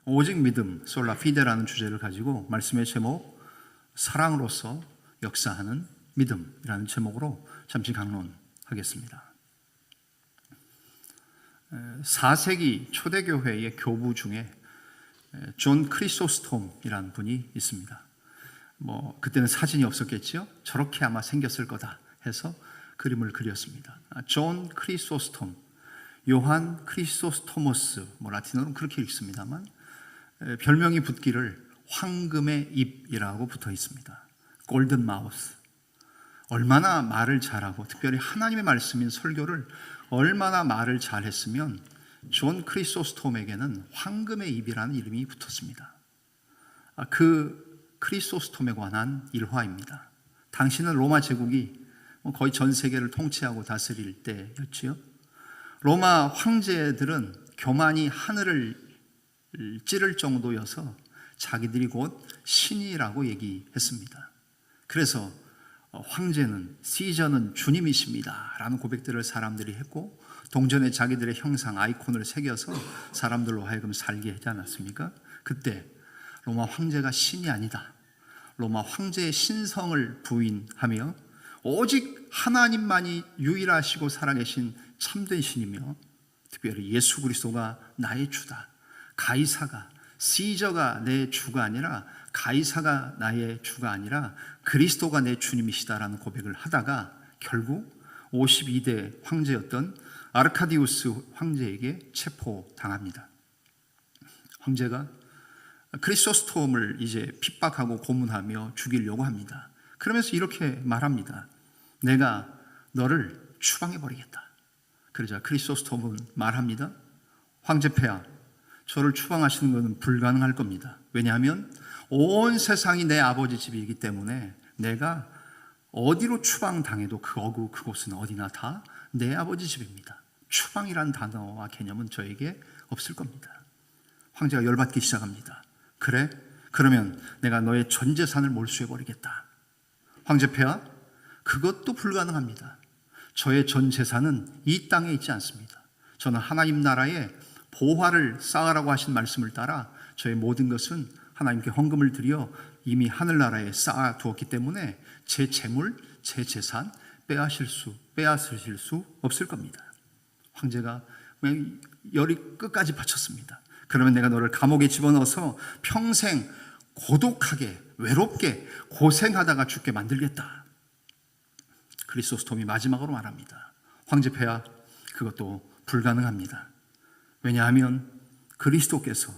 오직 믿음, 솔라 피데라는 주제를 가지고 말씀의 제목 사랑으로서 역사하는 믿음이라는 제목으로 잠시 강론하겠습니다. 4세기 초대교회의 교부 중에 존 크리소스톰이라는 분이 있습니다. 그때는 사진이 없었겠죠? 저렇게 아마 생겼을 거다 해서 그림을 그렸습니다. 존 크리소스톰, 요한 크리소스토모스, 라틴어로는 그렇게 읽습니다만 별명이 붙기를 황금의 입이라고 붙어 있습니다. 골든 마우스. 얼마나 말을 잘하고 특별히 하나님의 말씀인 설교를 얼마나 말을 잘했으면 존 크리소스톰에게는 황금의 입이라는 이름이 붙었습니다. 그 크리소스톰에 관한 일화입니다. 당시는 로마 제국이 거의 전 세계를 통치하고 다스릴 때였지요. 로마 황제들은 교만이 하늘을 찌를 정도여서 자기들이 곧 신이라고 얘기했습니다. 그래서 황제는, 시저는 주님이십니다 라는 고백들을 사람들이 했고, 동전에 자기들의 형상, 아이콘을 새겨서 사람들로 하여금 살게 하지 않았습니까? 그때 로마 황제가 신이 아니다, 로마 황제의 신성을 부인하며 오직 하나님만이 유일하시고 살아계신 참된 신이며 특별히 예수 그리스도가 나의 주다, 가이사가, 시저가 내 주가 아니라, 가이사가 나의 주가 아니라 그리스도가 내 주님이시다라는 고백을 하다가 결국 52대 황제였던 아르카디우스 황제에게 체포당합니다. 황제가 크리소스톰을 이제 핍박하고 고문하며 죽이려고 합니다. 그러면서 이렇게 말합니다. 내가 너를 추방해버리겠다. 그러자 크리소스톰은 말합니다. 황제폐하, 저를 추방하시는 것은 불가능할 겁니다. 왜냐하면 온 세상이 내 아버지 집이기 때문에 내가 어디로 추방당해도 그곳은 어디나 다 내 아버지 집입니다. 추방이란 단어와 개념은 저에게 없을 겁니다. 황제가 열받기 시작합니다. 그래? 그러면 내가 너의 전 재산을 몰수해버리겠다. 황제폐하, 그것도 불가능합니다. 저의 전 재산은 이 땅에 있지 않습니다. 저는 하나님 나라에 보화를 쌓으라고 하신 말씀을 따라 저의 모든 것은 하나님께 헌금을 드려 이미 하늘나라에 쌓아두었기 때문에 제 재물, 제 재산 빼앗으실 수 없을 겁니다. 황제가 열이 끝까지 받쳤습니다. 그러면 내가 너를 감옥에 집어넣어서 평생 고독하게, 외롭게, 고생하다가 죽게 만들겠다. 크리소스톰이 마지막으로 말합니다. 황제폐하, 그것도 불가능합니다. 왜냐하면 그리스도께서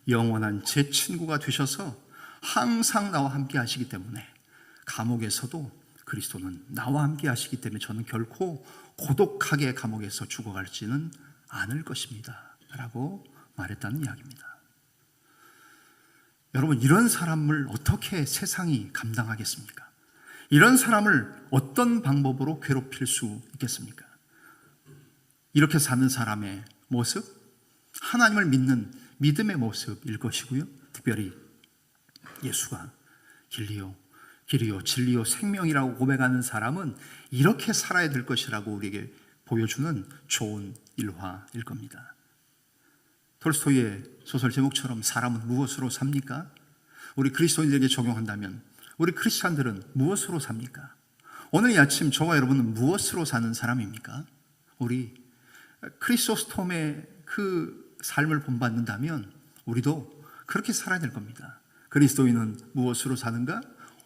영원한 제 친구가 되셔서 항상 나와 함께 하시기 때문에, 감옥에서도 그리스도는 나와 함께 하시기 때문에 저는 결코 고독하게 감옥에서 죽어갈지는 않을 것입니다 라고 말했다는 이야기입니다. 여러분, 이런 사람을 어떻게 세상이 감당하겠습니까? 이런 사람을 어떤 방법으로 괴롭힐 수 있겠습니까? 이렇게 사는 사람의 모습, 하나님을 믿는 믿음의 모습일 것이고요. 특별히 예수가 길이요, 진리요, 생명이라고 고백하는 사람은 이렇게 살아야 될 것이라고 우리에게 보여주는 좋은 일화일 겁니다. 톨스토이의 소설 제목처럼 사람은 무엇으로 삽니까? 우리 그리스도인들에게 적용한다면 우리 크리스찬들은 무엇으로 삽니까? 오늘 이 아침 저와 여러분은 무엇으로 사는 사람입니까? 우리 크리소스톰의 그 삶을 본받는다면 우리도 그렇게 살아야 될 겁니다. 그리스도인은 무엇으로 사는가?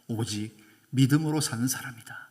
오직 믿음으로 사는 사람이다.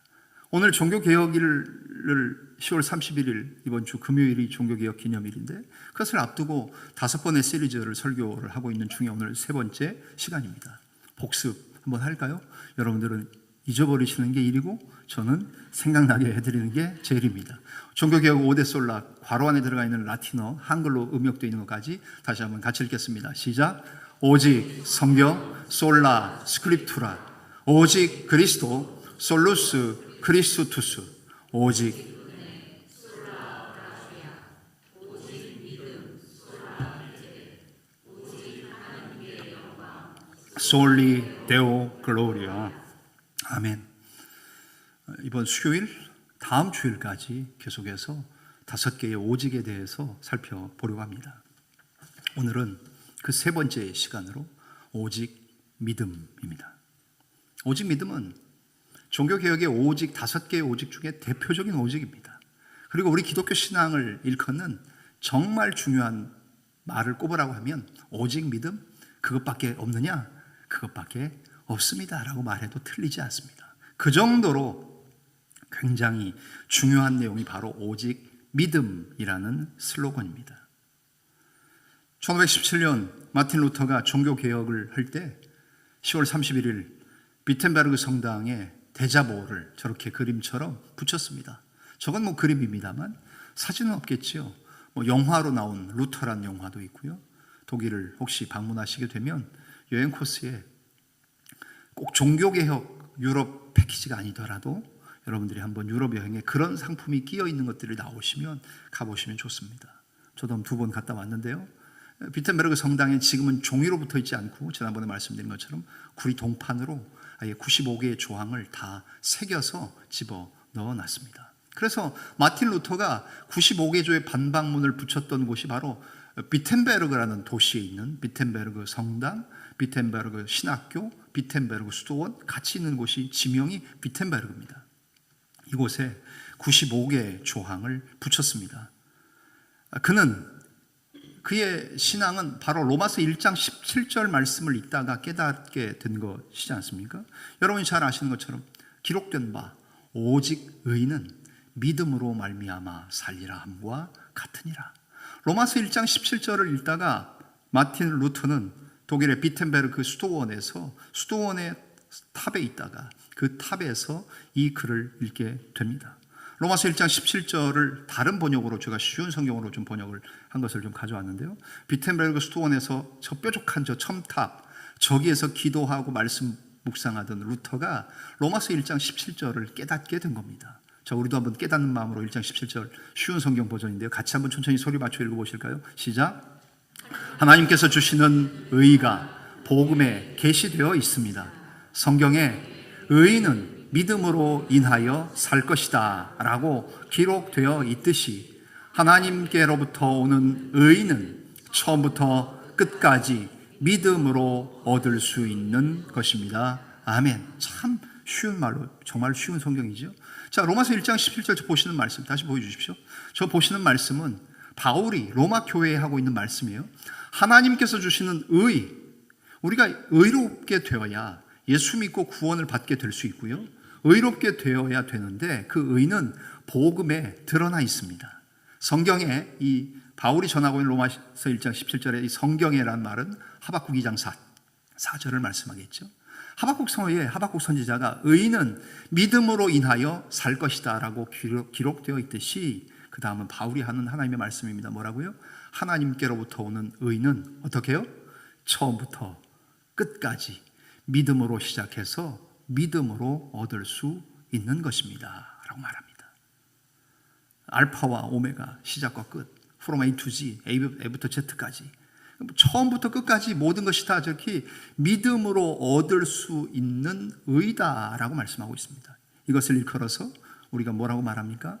오늘 종교개혁일을 10월 31일 이번 주 금요일이 종교개혁 기념일인데 그것을 앞두고 5번의 시리즈를 설교를 하고 있는 중에 오늘 3번째 시간입니다. 복습 한번 할까요? 여러분들은 잊어버리시는 게 1이고 저는 생각나게 해드리는 게 제 1입니다. 종교개혁 5대 솔라, 괄호 안에 들어가 있는 라틴어, 한글로 음역되어 있는 것까지 다시 한번 같이 읽겠습니다. 시작. 오직 성경, 솔라 스크립투라, 오직 그리스도, 솔루스 크리스투스, 오직 솔리 데오 글로리아. 아멘. 이번 수요일, 다음 주일까지 계속해서 5개의 오직에 대해서 살펴보려고 합니다. 오늘은 그 세 번째 시간으로 오직 믿음입니다. 오직 믿음은 종교개혁의 오직 5개의 오직 중에 대표적인 오직입니다. 그리고 우리 기독교 신앙을 일컫는 정말 중요한 말을 꼽으라고 하면 오직 믿음? 그것밖에 없느냐? 그것밖에 없습니다 라고 말해도 틀리지 않습니다. 그 정도로 굉장히 중요한 내용이 바로 오직 믿음이라는 슬로건입니다. 1517년 마틴 루터가 종교개혁을 할 때 10월 31일 비텐베르그 성당에 대자보를 저렇게 그림처럼 붙였습니다. 저건 뭐 그림입니다만 사진은 없겠죠. 뭐 영화로 나온 루터란 영화도 있고요. 독일을 혹시 방문하시게 되면 여행 코스에 꼭 종교개혁 유럽 패키지가 아니더라도 여러분들이 한번 유럽 여행에 그런 상품이 끼어 있는 것들이 나오시면 가보시면 좋습니다. 저도 2번 갔다 왔는데요. 비텐베르그 성당에 지금은 종이로 붙어 있지 않고 지난번에 말씀드린 것처럼 구리 동판으로 아예 95개의 조항을 다 새겨서 집어 넣어놨습니다. 그래서 마틴 루터가 95개 조의 반박문을 붙였던 곳이 바로 비텐베르그라는 도시에 있는 비텐베르그 성당, 비텐베르그 신학교, 비텐베르그 수도원 같이 있는 곳이 지명이 비텐베르그입니다. 이곳에 95개 조항을 붙였습니다. 그의 신앙은 바로 로마서 1장 17절 말씀을 읽다가 깨닫게 된 것이지 않습니까? 여러분이 잘 아시는 것처럼 기록된 바 오직 의인은 믿음으로 말미암아 살리라 함과 같으니라. 로마서 1장 17절을 읽다가 마틴 루터는 독일의 비텐베르크 수도원에서 수도원의 탑에 있다가 그 탑에서 이 글을 읽게 됩니다. 로마서 1장 17절을 다른 번역으로 제가 쉬운 성경으로 좀 번역을 한 것을 좀 가져왔는데요. 비텐베르크 수도원에서 저 뾰족한 저 첨탑 저기에서 기도하고 말씀 묵상하던 루터가 로마서 1장 17절을 깨닫게 된 겁니다. 자, 우리도 한번 깨닫는 마음으로 1장 17절 쉬운 성경 버전인데요. 같이 한번 천천히 소리 맞춰 읽어보실까요? 시작. 하나님께서 주시는 의가 복음에 계시되어 있습니다. 성경에 의인은 믿음으로 인하여 살 것이다 라고 기록되어 있듯이 하나님께로부터 오는 의인은 처음부터 끝까지 믿음으로 얻을 수 있는 것입니다. 아멘. 참 쉬운 말로 정말 쉬운 성경이죠. 자, 로마서 1장 17절 보시는 말씀 다시 보여주십시오. 저 보시는 말씀은 바울이 로마 교회에 하고 있는 말씀이에요. 하나님께서 주시는 의, 우리가 의롭게 되어야 예수 믿고 구원을 받게 될 수 있고요. 의롭게 되어야 되는데 그 의는 복음에 드러나 있습니다. 성경에 이 바울이 전하고 있는 로마서 1장 17절에 이 성경에란 말은 하박국 2장 4절을 말씀하겠죠. 하박국 성어에 하박국 선지자가 의인은 믿음으로 인하여 살 것이다 라고 기록되어 있듯이 그 다음은 바울이 하는 하나님의 말씀입니다. 뭐라고요? 하나님께로부터 오는 의인은 어떻게 해요? 처음부터 끝까지 믿음으로 시작해서 믿음으로 얻을 수 있는 것입니다 라고 말합니다. 알파와 오메가, 시작과 끝, from A to Z, A부터 Z까지 처음부터 끝까지 모든 것이 다 저렇게 믿음으로 얻을 수 있는 의다라고 말씀하고 있습니다. 이것을 일컬어서 우리가 뭐라고 말합니까?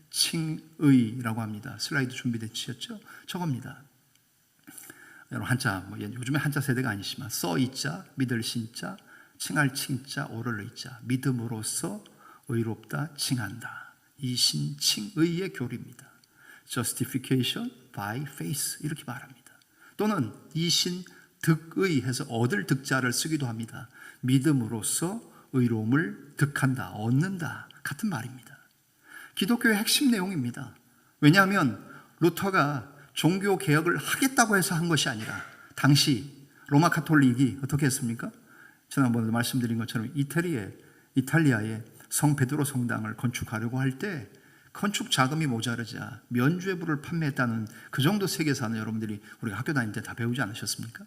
이신칭의라고 합니다. 슬라이드 준비되셨죠? 저겁니다. 여러분 한자, 요즘에 한자 세대가 아니지만 써이자, 믿을 신자, 칭할 칭자, 오를 의자, 믿음으로써 의롭다 칭한다. 이신칭의의 교리입니다. Justification by faith 이렇게 말합니다. 또는 이신득의 해서 얻을 득자를 쓰기도 합니다. 믿음으로써 의로움을 득한다, 얻는다 같은 말입니다. 기독교의 핵심 내용입니다. 왜냐하면 루터가 종교 개혁을 하겠다고 해서 한 것이 아니라 당시 로마 카톨릭이 어떻게 했습니까? 지난번에 말씀드린 것처럼 이탈리아의 성 베드로 성당을 건축하려고 할 때 건축 자금이 모자르자 면죄부를 판매했다는 그 정도 세계사는 여러분들이 우리가 학교 다닐 때 다 배우지 않으셨습니까?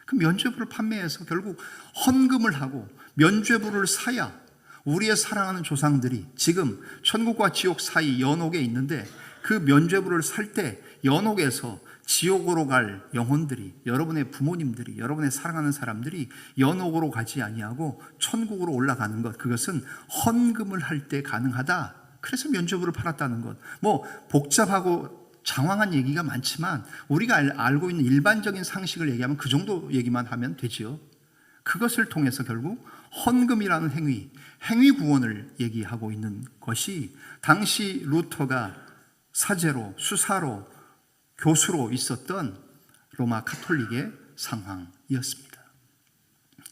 그 면죄부를 판매해서 결국 헌금을 하고 면죄부를 사야 우리의 사랑하는 조상들이 지금 천국과 지옥 사이 연옥에 있는데 그 면죄부를 살 때 연옥에서 지옥으로 갈 영혼들이, 여러분의 부모님들이, 여러분의 사랑하는 사람들이 연옥으로 가지 아니하고 천국으로 올라가는 것, 그것은 헌금을 할 때 가능하다. 그래서 면죄부를 팔았다는 것. 뭐 복잡하고 장황한 얘기가 많지만 우리가 알고 있는 일반적인 상식을 얘기하면 그 정도 얘기만 하면 되지요. 그것을 통해서 결국 헌금이라는 행위 구원을 얘기하고 있는 것이 당시 루터가 사제로, 수사로, 교수로 있었던 로마 가톨릭의 상황이었습니다.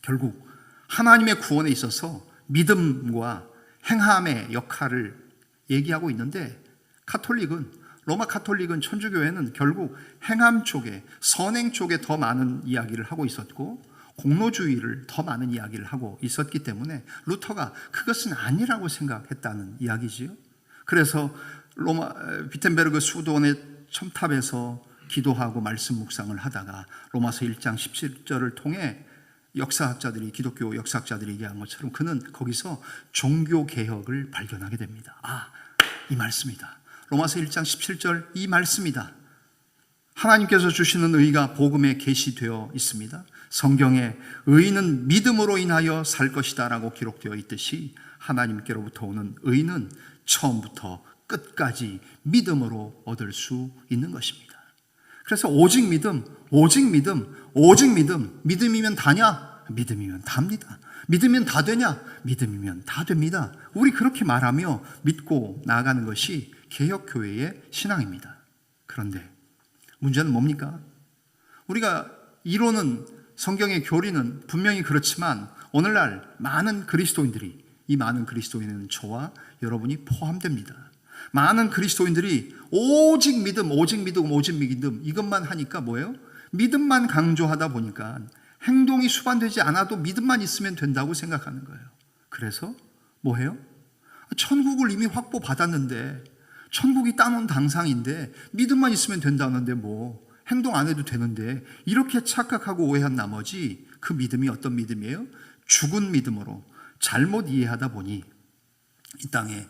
결국 하나님의 구원에 있어서 믿음과 행함의 역할을 얘기하고 있는데 로마 가톨릭은 천주교회는 결국 행함 쪽에, 선행 쪽에 더 많은 이야기를 하고 있었고 공로주의를 더 많은 이야기를 하고 있었기 때문에 루터가 그것은 아니라고 생각했다는 이야기지요. 그래서 비텐베르그 수도원의 첨탑에서 기도하고 말씀 묵상을 하다가 로마서 1장 17절을 통해 기독교 역사학자들이 얘기한 것처럼 그는 거기서 종교개혁을 발견하게 됩니다. 이 말씀이다. 로마서 1장 17절 이 말씀이다. 하나님께서 주시는 의가 복음에 계시되어 있습니다. 성경에 의인은 믿음으로 인하여 살 것이다 라고 기록되어 있듯이 하나님께로부터 오는 의는 처음부터 끝까지 믿음으로 얻을 수 있는 것입니다. 그래서 오직 믿음, 믿음이면 다냐? 믿음이면 답니다. 믿으면 다 되냐? 믿음이면 다 됩니다. 우리 그렇게 말하며 믿고 나아가는 것이 개혁교회의 신앙입니다. 그런데 문제는 뭡니까? 우리가 이론은, 성경의 교리는 분명히 그렇지만 오늘날 많은 그리스도인들이, 이 많은 그리스도인은 저와 여러분이 포함됩니다. 많은 그리스도인들이 오직 믿음 이것만 하니까 뭐예요? 믿음만 강조하다 보니까 행동이 수반되지 않아도 믿음만 있으면 된다고 생각하는 거예요. 그래서 뭐해요? 천국을 이미 확보받았는데, 천국이 따놓은 당상인데 믿음만 있으면 된다는데 뭐 행동 안 해도 되는데, 이렇게 착각하고 오해한 나머지 그 믿음이 어떤 믿음이에요? 죽은 믿음으로 잘못 이해하다 보니 이 땅에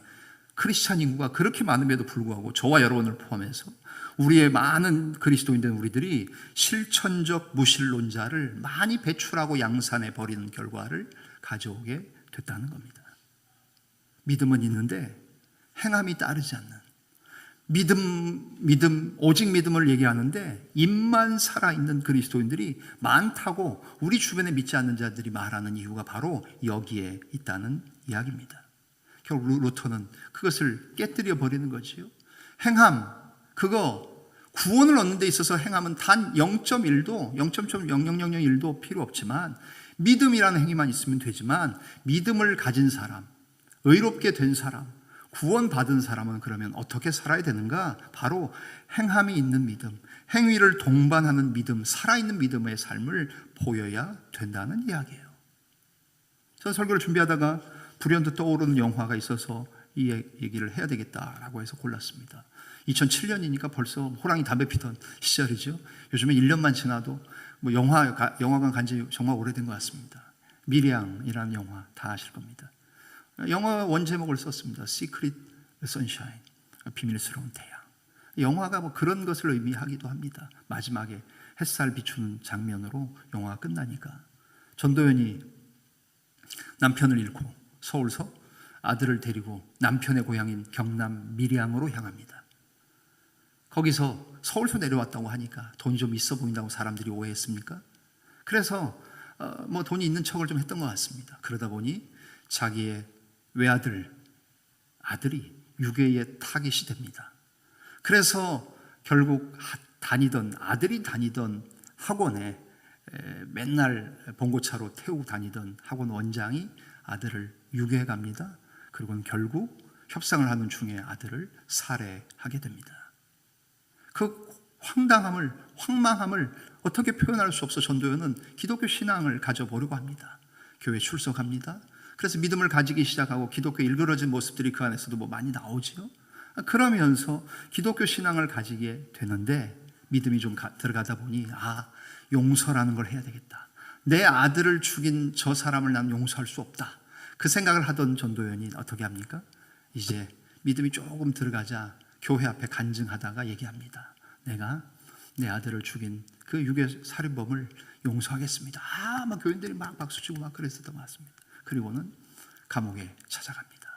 크리스찬 인구가 그렇게 많음에도 불구하고 저와 여러분을 포함해서 우리의 많은 그리스도인된 우리들이 실천적 무신론자를 많이 배출하고 양산해 버리는 결과를 가져오게 됐다는 겁니다. 믿음은 있는데 행함이 따르지 않는, 오직 믿음을 얘기하는데 입만 살아있는 그리스도인들이 많다고 우리 주변에 믿지 않는 자들이 말하는 이유가 바로 여기에 있다는 이야기입니다. 결국 루터는 그것을 깨뜨려 버리는 거지요. 행함, 그거 구원을 얻는 데 있어서 행함은 단 0.1도, 0.0001도 필요 없지만 믿음이라는 행위만 있으면 되지만, 믿음을 가진 사람, 의롭게 된 사람, 구원받은 사람은 그러면 어떻게 살아야 되는가? 바로 행함이 있는 믿음, 행위를 동반하는 믿음, 살아있는 믿음의 삶을 보여야 된다는 이야기예요. 전 설교를 준비하다가 불현듯 떠오르는 영화가 있어서 이 얘기를 해야 되겠다라고 해서 골랐습니다. 2007년이니까 벌써 호랑이 담배 피던 시절이죠. 요즘에 1년만 지나도 뭐 영화관 간지 정말 오래된 것 같습니다. 미량이라는 영화 다 아실 겁니다. 영화 원제목을 썼습니다. Secret Sunshine, 비밀스러운 태양. 영화가 뭐 그런 것을 의미하기도 합니다. 마지막에 햇살 비추는 장면으로 영화가 끝나니까 전도연이 남편을 잃고 서울서 아들을 데리고 남편의 고향인 경남 밀양으로 향합니다. 거기서 서울서 내려왔다고 하니까 돈이 좀 있어 보인다고 사람들이 오해했습니까? 그래서 뭐 돈이 있는 척을 좀 했던 것 같습니다. 그러다 보니 자기의 아들이 유괴에 타깃이 됩니다. 그래서 결국 아들이 다니던 학원에 맨날 봉고차로 태우고 다니던 학원 원장이 아들을 유괴해 갑니다. 그리고는 결국 협상을 하는 중에 아들을 살해하게 됩니다. 그 황망함을 어떻게 표현할 수 없어 전도연은 기독교 신앙을 가져보려고 합니다. 교회 출석합니다. 그래서 믿음을 가지기 시작하고 기독교 일그러진 모습들이 그 안에서도 뭐 많이 나오지요. 그러면서 기독교 신앙을 가지게 되는데 믿음이 좀 들어가다 보니 용서라는 걸 해야 되겠다. 내 아들을 죽인 저 사람을 난 용서할 수 없다. 그 생각을 하던 전도연이 어떻게 합니까? 이제 믿음이 조금 들어가자 교회 앞에 간증하다가 얘기합니다. 내가 내 아들을 죽인 그 유괴 살인범을 용서하겠습니다. 막 교인들이 막 박수치고 막 그랬었던 것 같습니다. 그리고는 감옥에 찾아갑니다.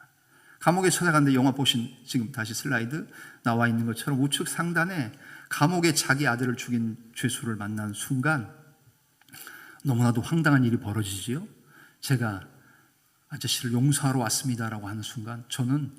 감옥에 찾아갔는데 영화 보신 지금 다시 슬라이드 나와 있는 것처럼 우측 상단에 감옥에 자기 아들을 죽인 죄수를 만난 순간 너무나도 황당한 일이 벌어지지요. 제가 아저씨를 용서하러 왔습니다라고 하는 순간 저는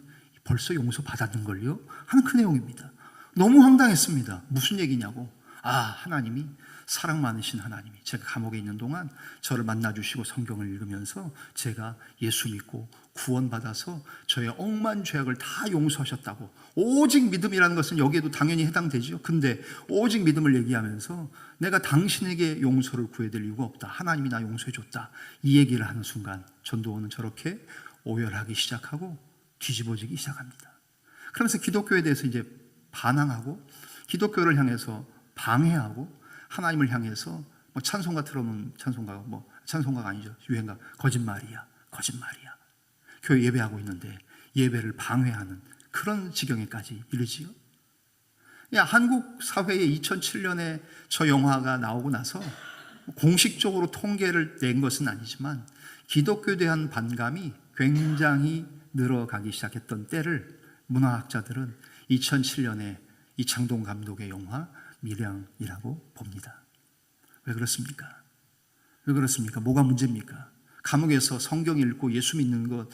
벌써 용서받았는걸요? 하는 그 내용입니다. 너무 황당했습니다. 무슨 얘기냐고. 하나님이 사랑 많으신 하나님이 제가 감옥에 있는 동안 저를 만나주시고 성경을 읽으면서 제가 예수 믿고 구원받아서 저의 억만 죄악을 다 용서하셨다고. 오직 믿음이라는 것은 여기에도 당연히 해당되죠. 근데 오직 믿음을 얘기하면서 내가 당신에게 용서를 구해드릴 이유가 없다. 하나님이 나 용서해줬다. 이 얘기를 하는 순간 전도원은 저렇게 오열하기 시작하고 뒤집어지기 시작합니다. 그러면서 기독교에 대해서 이제 반항하고 기독교를 향해서 방해하고 하나님을 향해서 찬송가 틀어놓은 찬송가가 아니죠. 유행가 거짓말이야. 교회 예배하고 있는데 예배를 방해하는 그런 지경에까지 이르지요. 한국 사회에 2007년에 저 영화가 나오고 나서 공식적으로 통계를 낸 것은 아니지만 기독교에 대한 반감이 굉장히 늘어가기 시작했던 때를 문화학자들은 2007년에 이창동 감독의 영화 밀양이라고 봅니다. 왜 그렇습니까? 뭐가 문제입니까? 감옥에서 성경 읽고 예수 믿는 것,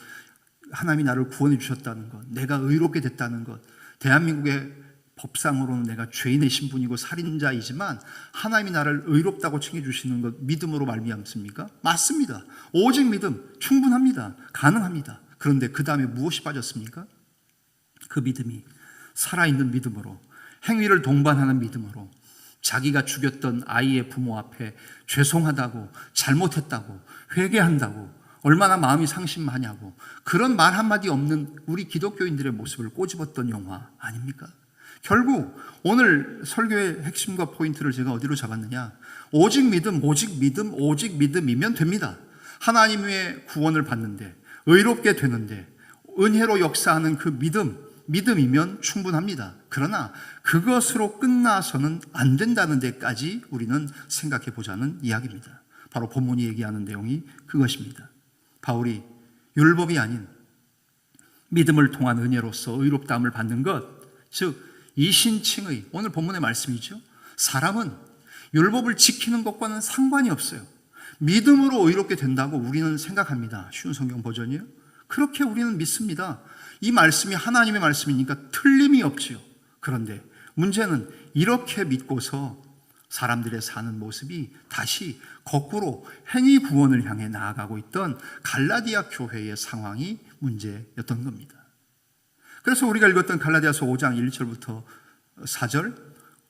하나님이 나를 구원해 주셨다는 것, 내가 의롭게 됐다는 것, 대한민국의 법상으로는 내가 죄인의 신분이고 살인자이지만 하나님이 나를 의롭다고 칭해 주시는 것 믿음으로 말미암습니까? 맞습니다. 오직 믿음 충분합니다. 가능합니다. 그런데 그 다음에 무엇이 빠졌습니까? 그 믿음이 살아있는 믿음으로, 행위를 동반하는 믿음으로, 자기가 죽였던 아이의 부모 앞에 죄송하다고, 잘못했다고, 회개한다고, 얼마나 마음이 상심하냐고, 그런 말 한마디 없는 우리 기독교인들의 모습을 꼬집었던 영화 아닙니까? 결국 오늘 설교의 핵심과 포인트를 제가 어디로 잡았느냐? 오직 믿음이면 됩니다. 하나님의 구원을 받는데, 의롭게 되는데, 은혜로 역사하는 그 믿음이면 충분합니다. 그러나 그것으로 끝나서는 안 된다는 데까지 우리는 생각해 보자는 이야기입니다. 바로 본문이 얘기하는 내용이 그것입니다. 바울이 율법이 아닌 믿음을 통한 은혜로서 의롭다함을 받는 것, 즉 이신칭의, 오늘 본문의 말씀이죠. 사람은 율법을 지키는 것과는 상관이 없어요. 믿음으로 의롭게 된다고 우리는 생각합니다. 쉬운 성경 버전이에요. 그렇게 우리는 믿습니다. 이 말씀이 하나님의 말씀이니까 틀림이 없지요. 그런데 문제는 이렇게 믿고서 사람들의 사는 모습이 다시 거꾸로 행위 구원을 향해 나아가고 있던 갈라디아 교회의 상황이 문제였던 겁니다. 그래서 우리가 읽었던 갈라디아서 5장 1절부터 4절,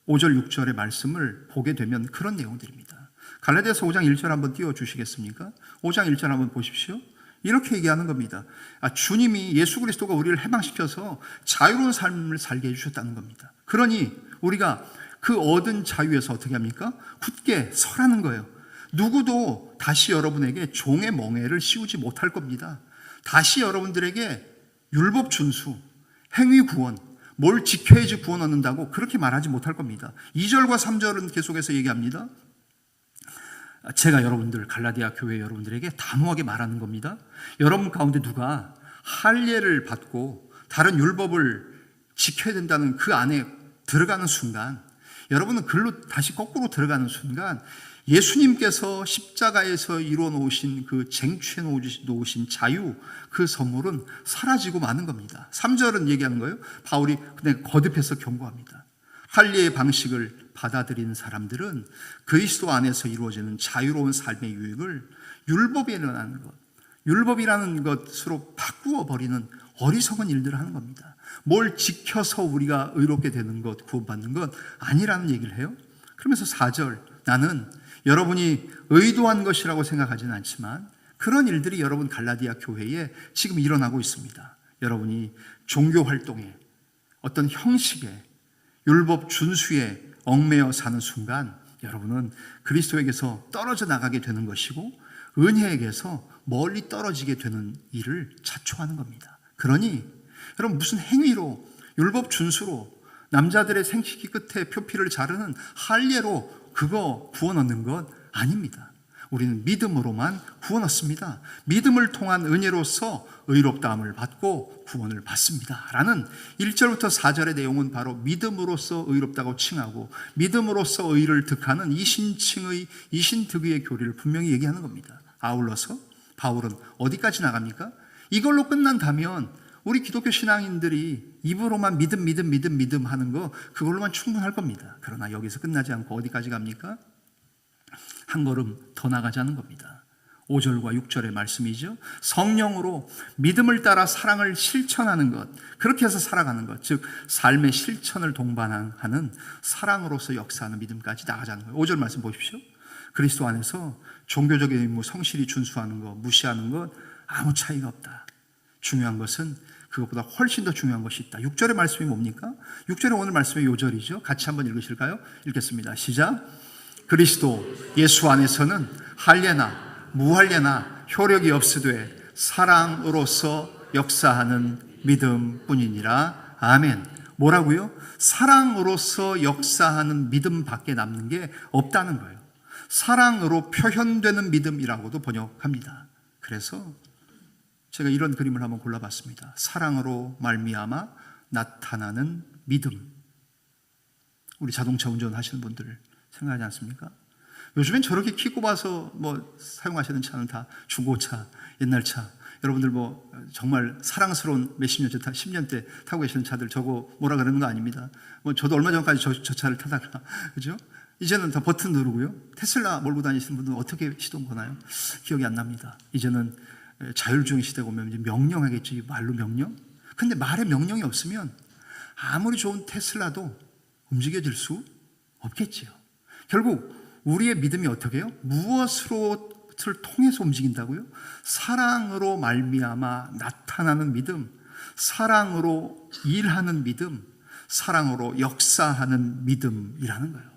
5절, 6절의 말씀을 보게 되면 그런 내용들입니다. 갈라디아서 5장 1절 한번 띄워주시겠습니까? 5장 1절 한번 보십시오. 이렇게 얘기하는 겁니다. 주님이 예수 그리스도가 우리를 해방시켜서 자유로운 삶을 살게 해주셨다는 겁니다. 그러니 우리가 그 얻은 자유에서 어떻게 합니까? 굳게 서라는 거예요. 누구도 다시 여러분에게 종의 멍에를 씌우지 못할 겁니다. 다시 여러분들에게 율법 준수, 행위 구원, 뭘 지켜야지 구원 얻는다고 그렇게 말하지 못할 겁니다. 2절과 3절은 계속해서 얘기합니다. 제가 여러분들, 갈라디아 교회 여러분들에게 단호하게 말하는 겁니다. 여러분 가운데 누가 할례를 받고 다른 율법을 지켜야 된다는 그 안에 들어가는 순간, 여러분은 글로 다시 거꾸로 들어가는 순간 예수님께서 십자가에서 이루어 놓으신 그 쟁취해 놓으신 자유, 그 선물은 사라지고 마는 겁니다. 3절은 얘기하는 거예요. 바울이 그냥 거듭해서 경고합니다. 할례의 방식을 받아들이는 사람들은 그리스도 안에서 이루어지는 자유로운 삶의 유익을 율법이라는 것으로 바꾸어 버리는 어리석은 일들을 하는 겁니다. 뭘 지켜서 우리가 의롭게 되는 것, 구원받는 것 아니라는 얘기를 해요. 그러면서 4절, 나는 여러분이 의도한 것이라고 생각하지는 않지만 그런 일들이 여러분 갈라디아 교회에 지금 일어나고 있습니다. 여러분이 종교 활동에, 어떤 형식에, 율법 준수에 얽매여 사는 순간 여러분은 그리스도에게서 떨어져 나가게 되는 것이고 은혜에게서 멀리 떨어지게 되는 일을 자초하는 겁니다. 그러니 여러분 무슨 행위로, 율법 준수로, 남자들의 생식기 끝에 표피를 자르는 할례로 그거 구원 얻는 것 아닙니다. 우리는 믿음으로만 구원 얻습니다. 믿음을 통한 은혜로서 의롭다함을 받고 구원을 받습니다. 라는 1절부터 4절의 내용은 바로 믿음으로서 의롭다고 칭하고 믿음으로서 의를 득하는 이신칭의 이신득의 교리를 분명히 얘기하는 겁니다. 아울러서 바울은 어디까지 나갑니까? 이걸로 끝난다면 우리 기독교 신앙인들이 입으로만 믿음 하는 거 그걸로만 충분할 겁니다. 그러나 여기서 끝나지 않고 어디까지 갑니까? 한 걸음 더 나가자는 겁니다. 5절과 6절의 말씀이죠. 성령으로 믿음을 따라 사랑을 실천하는 것, 그렇게 해서 살아가는 것, 즉 삶의 실천을 동반하는 사랑으로서 역사하는 믿음까지 나가자는 거예요. 5절 말씀 보십시오. 그리스도 안에서 종교적인 의무 성실히 준수하는 것, 무시하는 것 아무 차이가 없다. 중요한 것은 그것보다 훨씬 더 중요한 것이 있다. 6절의 말씀이 뭡니까? 6절의 오늘 말씀이 요절이죠. 같이 한번 읽으실까요? 읽겠습니다. 시작. 그리스도 예수 안에서는 할례나 무할례나 효력이 없으되 사랑으로서 역사하는 믿음뿐이니라. 아멘. 뭐라고요? 사랑으로서 역사하는 믿음밖에 남는 게 없다는 거예요. 사랑으로 표현되는 믿음이라고도 번역합니다. 그래서 제가 이런 그림을 한번 골라봤습니다. 사랑으로 말미암아 나타나는 믿음. 우리 자동차 운전하시는 분들 생각하지 않습니까? 요즘엔 저렇게 키 꼽아서 사용하시는 차는 다 중고차, 옛날 차. 여러분들 정말 사랑스러운 몇십 년째, 10년대 타고 계시는 차들 저거 뭐라 그러는 거 아닙니다. 저도 얼마 전까지 저 차를 타다가, 그죠? 이제는 다 버튼 누르고요. 테슬라 몰고 다니시는 분들은 어떻게 시동 거나요? 기억이 안 납니다. 이제는 자율주행 시대가 오면 이제 명령하겠죠. 말로 명령? 근데 말에 명령이 없으면 아무리 좋은 테슬라도 움직여질 수 없겠지요. 결국 우리의 믿음이 어떻게 해요? 무엇을 통해서 움직인다고요? 사랑으로 말미암아 나타나는 믿음, 사랑으로 일하는 믿음, 사랑으로 역사하는 믿음이라는 거예요.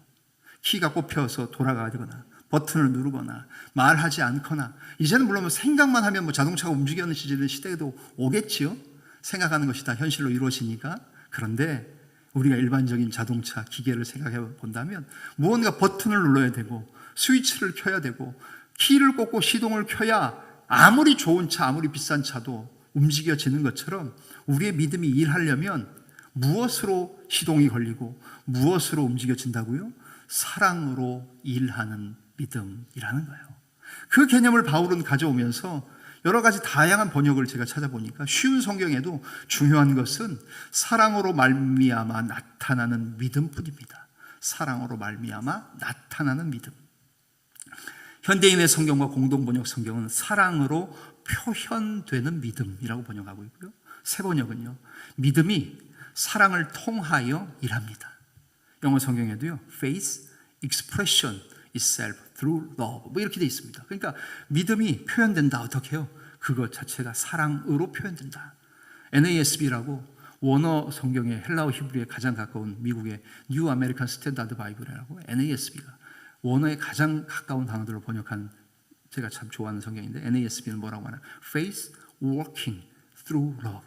키가 꼽혀서 돌아가거나 버튼을 누르거나 말하지 않거나, 이제는 물론 생각만 하면 자동차가 움직이는 시대도 오겠지요. 생각하는 것이 다 현실로 이루어지니까. 그런데 우리가 일반적인 자동차 기계를 생각해 본다면 무언가 버튼을 눌러야 되고 스위치를 켜야 되고 키를 꽂고 시동을 켜야 아무리 좋은 차, 아무리 비싼 차도 움직여지는 것처럼 우리의 믿음이 일하려면 무엇으로 시동이 걸리고 무엇으로 움직여진다고요? 사랑으로 일하는 믿음이라는 거예요. 그 개념을 바울은 가져오면서 여러 가지 다양한 번역을 제가 찾아보니까 쉬운 성경에도 중요한 것은 사랑으로 말미암아 나타나는 믿음뿐입니다. 사랑으로 말미암아 나타나는 믿음. 현대인의 성경과 공동번역 성경은 사랑으로 표현되는 믿음이라고 번역하고 있고요. 새 번역은요, 믿음이 사랑을 통하여 일합니다. 영어 성경에도요, faith expression itself through love 이렇게 되어 있습니다. 그러니까 믿음이 표현된다. 어떻게 해요? 그것 자체가 사랑으로 표현된다. NASB라고 원어 성경의 헬라어 히브리에 가장 가까운 미국의 뉴 아메리칸 스탠다드 바이블이라고 NASB가 원어에 가장 가까운 단어들을 번역한 제가 참 좋아하는 성경인데, NASB는 뭐라고 하나? Faith working through love.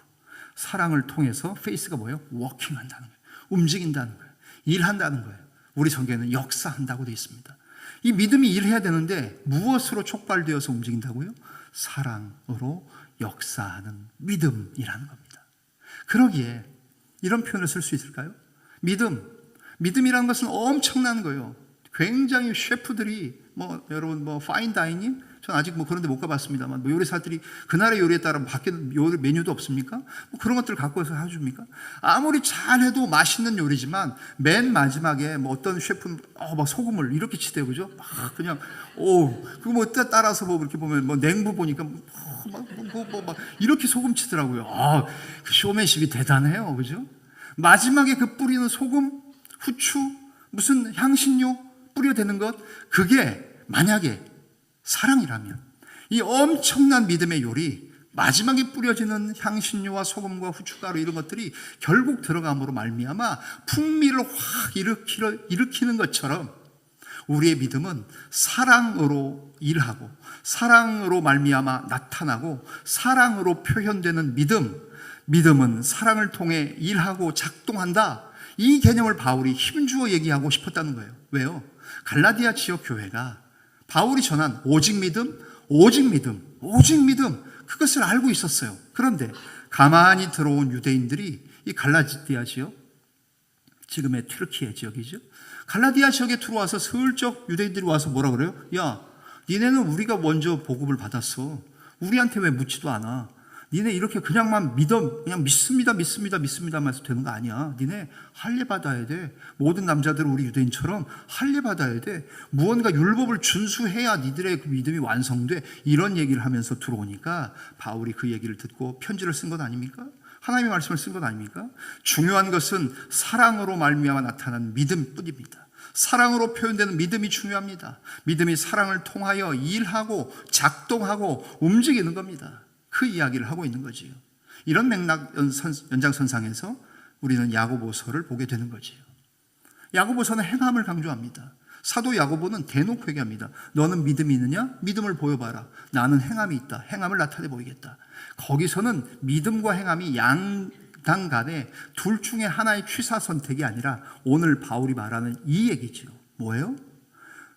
사랑을 통해서 faith가 뭐예요? working 한다는 거예요. 움직인다는 거예요. 일한다는 거예요. 우리 성경에는 역사한다고 되어 있습니다. 이 믿음이 일해야 되는데 무엇으로 촉발되어서 움직인다고요? 사랑으로 역사하는 믿음이라는 겁니다. 그러기에 이런 표현을 쓸 수 있을까요? 믿음이라는 것은 엄청난 거예요. 굉장히 셰프들이 여러분 파인 다이닝, 전 아직 그런 데 못 가봤습니다만 요리사들이 그날의 요리에 따라 바뀌는 요리 메뉴도 없습니까? 그런 것들을 갖고 와서 해줍니까? 아무리 잘해도 맛있는 요리지만 맨 마지막에 어떤 셰프는 소금을 이렇게 치대요, 그죠? 그냥 그거 따라서 이렇게 보면 냉부 보니까 이렇게 소금 치더라고요. 그 쇼맨십이 대단해요, 그죠? 마지막에 그 뿌리는 소금, 후추, 무슨 향신료 뿌려대는 것, 그게 만약에 사랑이라면 이 엄청난 믿음의 요리, 마지막에 뿌려지는 향신료와 소금과 후춧가루 이런 것들이 결국 들어감으로 말미암아 풍미를 확 일으키는 것처럼 우리의 믿음은 사랑으로 일하고 사랑으로 말미암아 나타나고 사랑으로 표현되는 믿음은 사랑을 통해 일하고 작동한다. 이 개념을 바울이 힘주어 얘기하고 싶었다는 거예요. 왜요? 갈라디아 지역 교회가 바울이 전한 오직 믿음, 오직 믿음, 오직 믿음, 그것을 알고 있었어요. 그런데 가만히 들어온 유대인들이 이 갈라디아 지역, 지금의 튀르키예 지역이죠. 갈라디아 지역에 들어와서 슬쩍 유대인들이 와서 뭐라 그래요? 야, 니네는 우리가 먼저 보급을 받았어. 우리한테 왜 묻지도 않아? 니네 이렇게 그냥만 그냥 믿습니다 하면서 되는 거 아니야. 니네 할례 받아야 돼. 모든 남자들은 우리 유대인처럼 할례 받아야 돼. 무언가 율법을 준수해야 니들의 그 믿음이 완성돼. 이런 얘기를 하면서 들어오니까 바울이 그 얘기를 듣고 편지를 쓴 것 아닙니까? 하나님의 말씀을 쓴 것 아닙니까? 중요한 것은 사랑으로 말미암아 나타난 믿음뿐입니다. 사랑으로 표현되는 믿음이 중요합니다. 믿음이 사랑을 통하여 일하고 작동하고 움직이는 겁니다. 그 이야기를 하고 있는 거지요. 이런 맥락 연장선상에서 우리는 야고보서를 보게 되는 거지요. 야고보서는 행함을 강조합니다. 사도 야고보는 대놓고 얘기합니다. 너는 믿음이 있느냐? 믿음을 보여봐라. 나는 행함이 있다. 행함을 나타내 보이겠다. 거기서는 믿음과 행함이 양당 간에 둘 중에 하나의 취사 선택이 아니라 오늘 바울이 말하는 이 얘기죠. 뭐예요?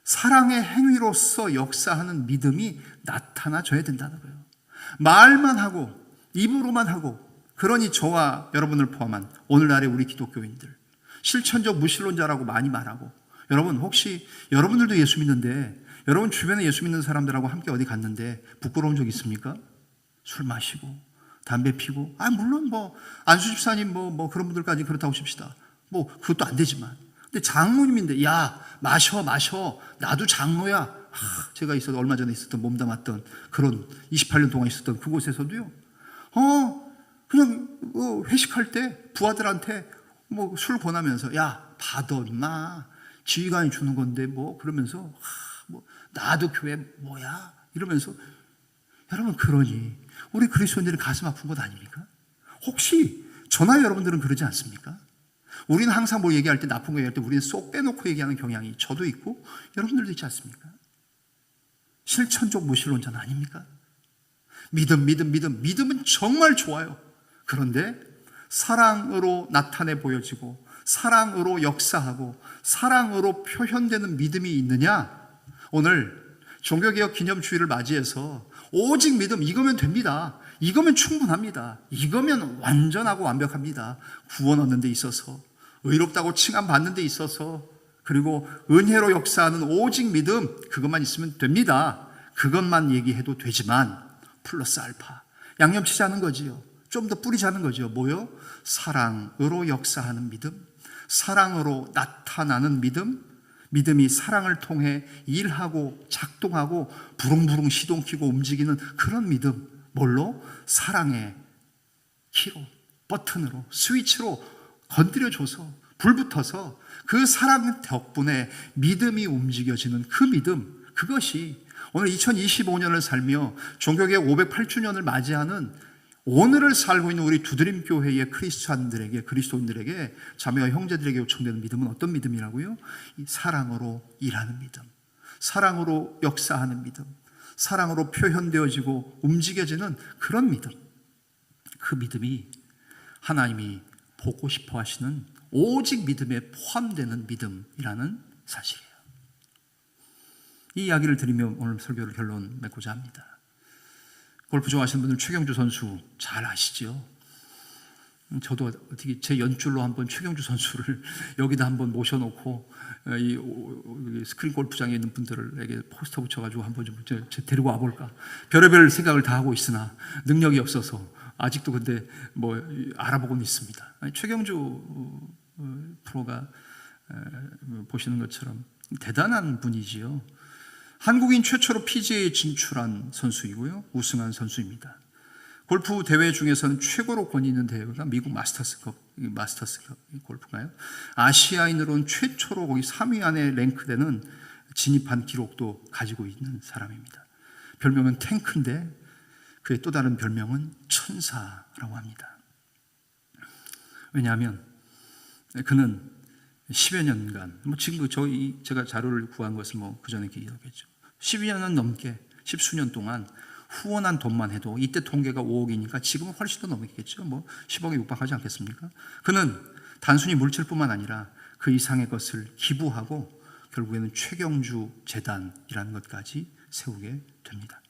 사랑의 행위로서 역사하는 믿음이 나타나줘야 된다는 거예요. 말만 하고 입으로만 하고, 그러니 저와 여러분을 포함한 오늘날의 우리 기독교인들 실천적 무신론자라고 많이 말하고, 여러분 혹시 여러분들도 예수 믿는데 여러분 주변에 예수 믿는 사람들하고 함께 어디 갔는데 부끄러운 적 있습니까? 술 마시고 담배 피고, 물론 안수 집사님 그런 분들까지 그렇다고 칩시다. 그것도 안 되지만, 근데 장로님인데 야 마셔 나도 장로야. 제가 얼마 전에 있었던 몸담았던 그런 28년 동안 있었던 그곳에서도요. 그냥 회식할 때 부하들한테 술 권하면서 야 받아 임마, 지휘관이 주는 건데 그러면서 나도 교회 뭐야 이러면서. 여러분, 그러니 우리 그리스도인들은 가슴 아픈 것 아닙니까? 혹시 저나 여러분들은 그러지 않습니까? 우리는 항상 얘기할 때, 나쁜 거 얘기할 때 우리는 쏙 빼놓고 얘기하는 경향이 저도 있고 여러분들도 있지 않습니까? 실천적 무신론자는 아닙니까? 믿음은 정말 좋아요. 그런데 사랑으로 나타내 보여지고 사랑으로 역사하고 사랑으로 표현되는 믿음이 있느냐? 오늘 종교개혁 기념주의를 맞이해서 오직 믿음, 이거면 됩니다. 이거면 충분합니다. 이거면 완전하고 완벽합니다. 구원 얻는 데 있어서, 의롭다고 칭함받는 데 있어서, 그리고 은혜로 역사하는 오직 믿음, 그것만 있으면 됩니다. 그것만 얘기해도 되지만 플러스 알파, 양념치지 않은 거지요. 좀 더 뿌리지 않은 거지요. 뭐요? 사랑으로 역사하는 믿음, 사랑으로 나타나는 믿음, 믿음이 사랑을 통해 일하고 작동하고 부릉부릉 시동키고 움직이는 그런 믿음. 뭘로? 사랑의 키로, 버튼으로, 스위치로 건드려줘서 불 붙어서 그 사랑 덕분에 믿음이 움직여지는 그 믿음, 그것이 오늘 2025년을 살며 종교개혁 508주년을 맞이하는 오늘을 살고 있는 우리 두드림교회의 크리스찬들에게, 그리스도인들에게, 자매와 형제들에게 요청되는 믿음은 어떤 믿음이라고요? 이 사랑으로 일하는 믿음, 사랑으로 역사하는 믿음, 사랑으로 표현되어지고 움직여지는 그런 믿음. 그 믿음이 하나님이 보고 싶어 하시는 오직 믿음에 포함되는 믿음이라는 사실이에요. 이 이야기를 드리며 오늘 설교를 결론 맺고자 합니다. 골프 좋아하시는 분들 최경주 선수 잘 아시죠? 저도 어떻게 제 연줄로 한번 최경주 선수를 여기다 한번 모셔놓고 이 스크린 골프장에 있는 분들에게 포스터 붙여가지고 한번 좀 데리고 와볼까, 별의별 생각을 다 하고 있으나 능력이 없어서 아직도 근데 알아보고는 있습니다. 최경주 프로가 보시는 것처럼 대단한 분이지요. 한국인 최초로 PGA에 진출한 선수이고요, 우승한 선수입니다. 골프 대회 중에서는 최고로 권위 있는 대회가 미국 마스터스컵 골프가요. 아시아인으로는 최초로 거기 3위 안에 랭크되는 진입한 기록도 가지고 있는 사람입니다. 별명은 탱크인데 그의 또 다른 별명은 천사라고 합니다. 왜냐하면 그는 10여 년간, 지금 제가 자료를 구한 것은 그 전에 기억했죠. 12년은 넘게, 10수년 동안 후원한 돈만 해도 이때 통계가 5억이니까 지금은 훨씬 더 넘겠죠. 10억에 육박하지 않겠습니까? 그는 단순히 물질뿐만 아니라 그 이상의 것을 기부하고 결국에는 최경주 재단이라는 것까지 세우게 됩니다.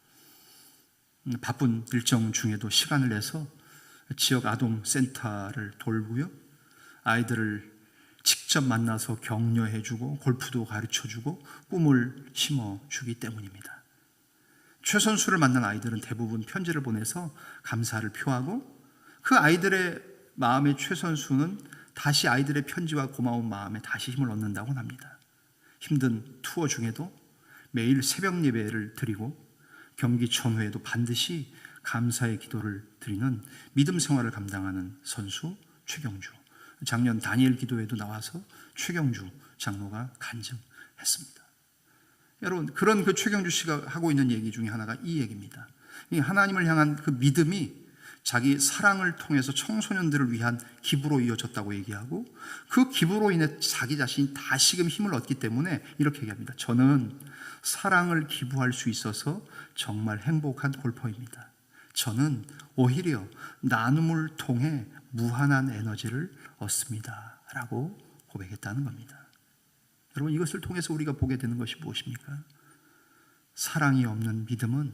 바쁜 일정 중에도 시간을 내서 지역 아동센터를 돌고요, 아이들을 직접 만나서 격려해주고 골프도 가르쳐주고 꿈을 심어주기 때문입니다. 최선수를 만난 아이들은 대부분 편지를 보내서 감사를 표하고, 그 아이들의 마음의 최선수는 다시 아이들의 편지와 고마운 마음에 다시 힘을 얻는다고 합니다. 힘든 투어 중에도 매일 새벽 예배를 드리고 경기 전후에도 반드시 감사의 기도를 드리는 믿음 생활을 감당하는 선수 최경주. 작년 다니엘 기도에도 나와서 최경주 장로가 간증했습니다. 여러분, 그런 그 최경주 씨가 하고 있는 얘기 중에 하나가 이 얘기입니다. 이 하나님을 향한 그 믿음이 자기 사랑을 통해서 청소년들을 위한 기부로 이어졌다고 얘기하고, 그 기부로 인해 자기 자신이 다시금 힘을 얻기 때문에 이렇게 얘기합니다. 저는 사랑을 기부할 수 있어서 정말 행복한 골퍼입니다. 저는 오히려 나눔을 통해 무한한 에너지를 얻습니다 라고 고백했다는 겁니다. 여러분, 이것을 통해서 우리가 보게 되는 것이 무엇입니까? 사랑이 없는 믿음은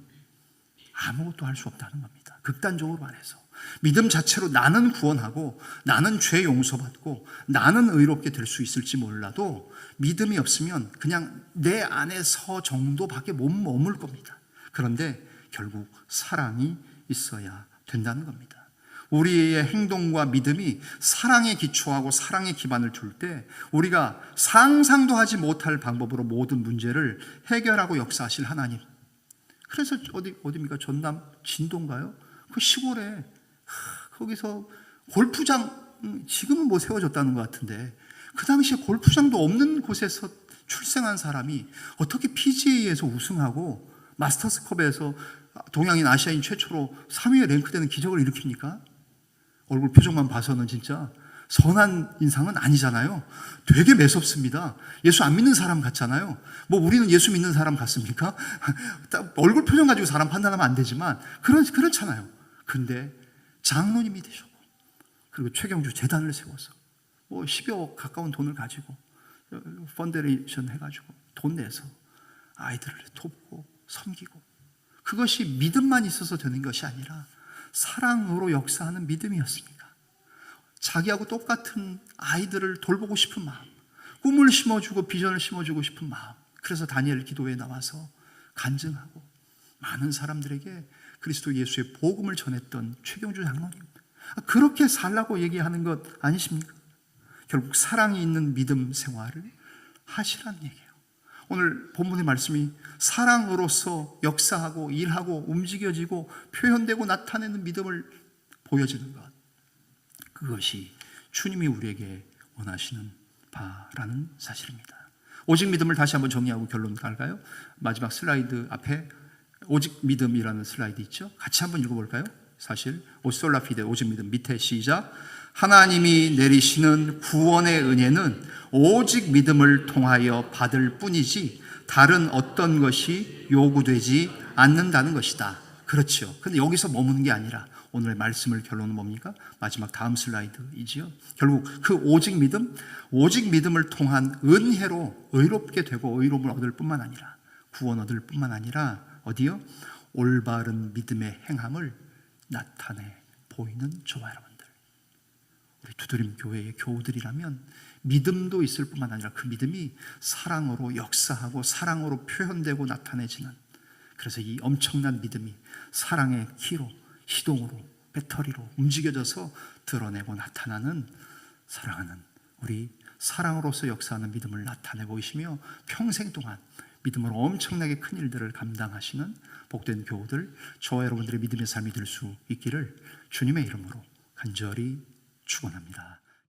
아무것도 할 수 없다는 겁니다. 극단적으로 말해서 믿음 자체로 나는 구원하고 나는 죄 용서받고 나는 의롭게 될 수 있을지 몰라도 믿음이 없으면 그냥 내 안에서 정도밖에 못 머물 겁니다. 그런데 결국 사랑이 있어야 된다는 겁니다. 우리의 행동과 믿음이 사랑에 기초하고 사랑의 기반을 둘 때 우리가 상상도 하지 못할 방법으로 모든 문제를 해결하고 역사하실 하나님. 그래서 어디입니까? 전남 진도인가요? 그 시골에 거기서 골프장, 지금은 뭐 세워졌다는 것 같은데 그 당시에 골프장도 없는 곳에서 출생한 사람이 어떻게 PGA에서 우승하고 마스터스컵에서 동양인 아시아인 최초로 3위에 랭크되는 기적을 일으킵니까? 얼굴 표정만 봐서는 진짜 선한 인상은 아니잖아요. 되게 매섭습니다. 예수 안 믿는 사람 같잖아요. 뭐 우리는 예수 믿는 사람 같습니까? 얼굴 표정 가지고 사람 판단하면 안 되지만 그렇잖아요. 근데 장로님이 되셨고, 그리고 최경주 재단을 세워서 뭐 10여 가까운 돈을 가지고 펀데레이션 해가지고 돈 내서 아이들을 돕고 섬기고, 그것이 믿음만 있어서 되는 것이 아니라 사랑으로 역사하는 믿음이었습니다. 자기하고 똑같은 아이들을 돌보고 싶은 마음, 꿈을 심어주고 비전을 심어주고 싶은 마음. 그래서 다니엘 기도에 나와서 간증하고 많은 사람들에게 그리스도 예수의 복음을 전했던 최경주 장로님, 그렇게 살라고 얘기하는 것 아니십니까? 결국 사랑이 있는 믿음 생활을 하시라는 얘기예요. 오늘 본문의 말씀이 사랑으로서 역사하고 일하고 움직여지고 표현되고 나타내는 믿음을 보여주는 것, 그것이 주님이 우리에게 원하시는 바라는 사실입니다. 오직 믿음을 다시 한번 정리하고 결론 갈까요? 마지막 슬라이드 앞에 오직 믿음이라는 슬라이드 있죠? 같이 한번 읽어볼까요? 사실 오솔라피데 오직 믿음 밑에 시작. 하나님이 내리시는 구원의 은혜는 오직 믿음을 통하여 받을 뿐이지 다른 어떤 것이 요구되지 않는다는 것이다. 그렇죠. 근데 여기서 머무는 게 아니라 오늘의 말씀을 결론은 뭡니까? 마지막 다음 슬라이드이지요. 결국 그 오직 믿음을 통한 은혜로 의롭게 되고 의로움을 얻을 뿐만 아니라 구원 얻을 뿐만 아니라 어디요? 올바른 믿음의 행함을 나타내 보이는 저와 여러분들, 우리 두드림 교회의 교우들이라면 믿음도 있을 뿐만 아니라 그 믿음이 사랑으로 역사하고 사랑으로 표현되고 나타내지는, 그래서 이 엄청난 믿음이 사랑의 키로, 시동으로, 배터리로 움직여져서 드러내고 나타나는, 사랑하는 우리 사랑으로서 역사하는 믿음을 나타내 보이시며 평생 동안 믿음으로 엄청나게 큰 일들을 감당하시는 복된 교우들, 저와 여러분들의 믿음의 삶이 될 수 있기를 주님의 이름으로 간절히 축원합니다.